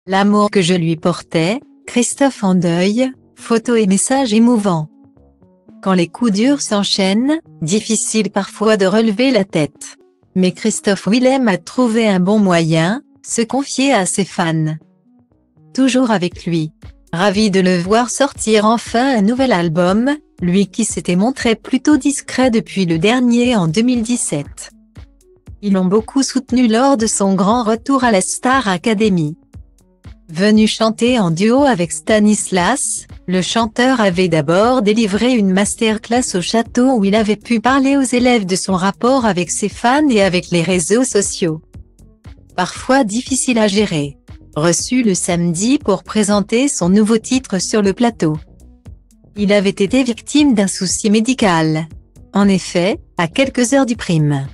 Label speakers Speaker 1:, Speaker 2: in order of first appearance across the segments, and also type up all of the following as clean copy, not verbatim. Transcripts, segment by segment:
Speaker 1: L'amour que je lui portais, Christophe en deuil, photos et messages émouvants. Quand les coups durs s'enchaînent, difficile parfois de relever la tête. Mais Christophe Willem a trouvé un bon moyen, se confier à ses fans. Toujours avec lui. Ravi de le voir sortir enfin un nouvel album, lui qui s'était montré plutôt discret depuis le dernier en 2017. Ils l'ont beaucoup soutenu lors de son grand retour à la Star Academy. Venu chanter en duo avec Stanislas, le chanteur avait d'abord délivré une masterclass au château où il avait pu parler aux élèves de son rapport avec ses fans et avec les réseaux sociaux. Parfois difficile à gérer. Reçu le samedi pour présenter son nouveau titre sur le plateau. Il avait été victime d'un souci médical. En effet, à quelques heures du prime,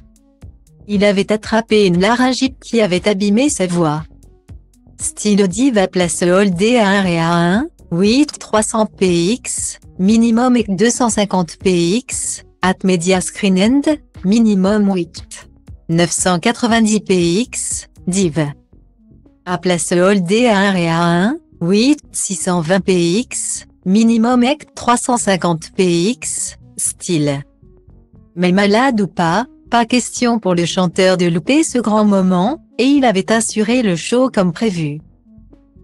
Speaker 1: il avait attrapé une laryngite qui avait abîmé sa voix. Stylo Diva place Hold A1 REA1, 8 300 px, minimum 250 px, at media screen end, minimum 8 990 px, div. A place Hold A1 REA1, 8 620 px, minimum 350 px, style. Mais malade ou pas question pour le chanteur de louper ce grand moment, et il avait assuré le show comme prévu.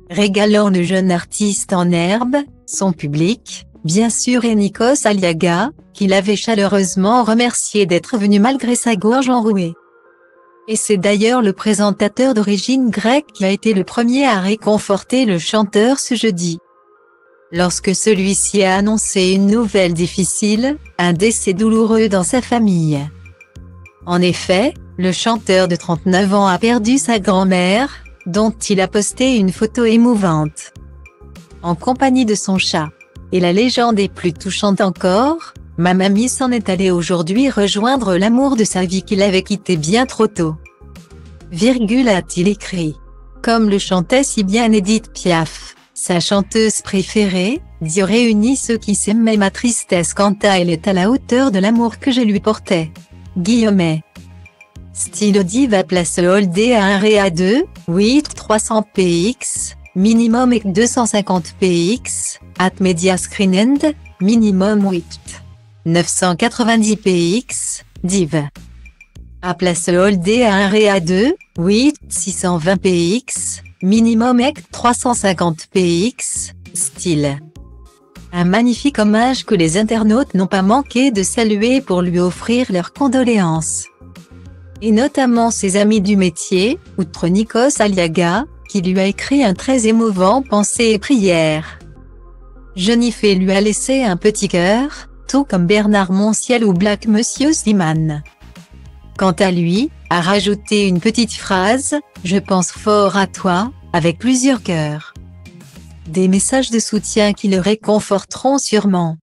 Speaker 1: Régalant le jeune artiste en herbe, son public, bien sûr, et Nikos Aliaga, qui l'avait chaleureusement remercié d'être venu malgré sa gorge enrouée. Et c'est d'ailleurs le présentateur d'origine grecque qui a été le premier à réconforter le chanteur ce jeudi. Lorsque celui-ci a annoncé une nouvelle difficile, un décès douloureux dans sa famille. En effet, le chanteur de 39 ans a perdu sa grand-mère, dont il a posté une photo émouvante. En compagnie de son chat. Et la légende est plus touchante encore, ma mamie s'en est allée aujourd'hui rejoindre l'amour de sa vie qu'il avait quitté bien trop tôt. A-t-il écrit. Comme le chantait si bien Édith Piaf, sa chanteuse préférée, Dieu réunit ceux qui s'aimaient, ma tristesse quant à elle est à la hauteur de l'amour que je lui portais. Guillemets. Stylo Diva place Hold A1 REA2, 8 300 px, minimum 250 px, at media screen end, minimum 8 990 px, div. A place Hold A1 REA2, 8 620 px, minimum 350 px, style. Un magnifique hommage que les internautes n'ont pas manqué de saluer pour lui offrir leurs condoléances. Et notamment ses amis du métier, outre Nikos Aliaga, qui lui a écrit un très émouvant pensée et prière. Jennifer lui a laissé un petit cœur, tout comme Bernard Montiel ou Black Monsieur Slimane. Quant à lui, a rajouté une petite phrase, « Je pense fort à toi », avec plusieurs cœurs. Des messages de soutien qui le réconforteront sûrement.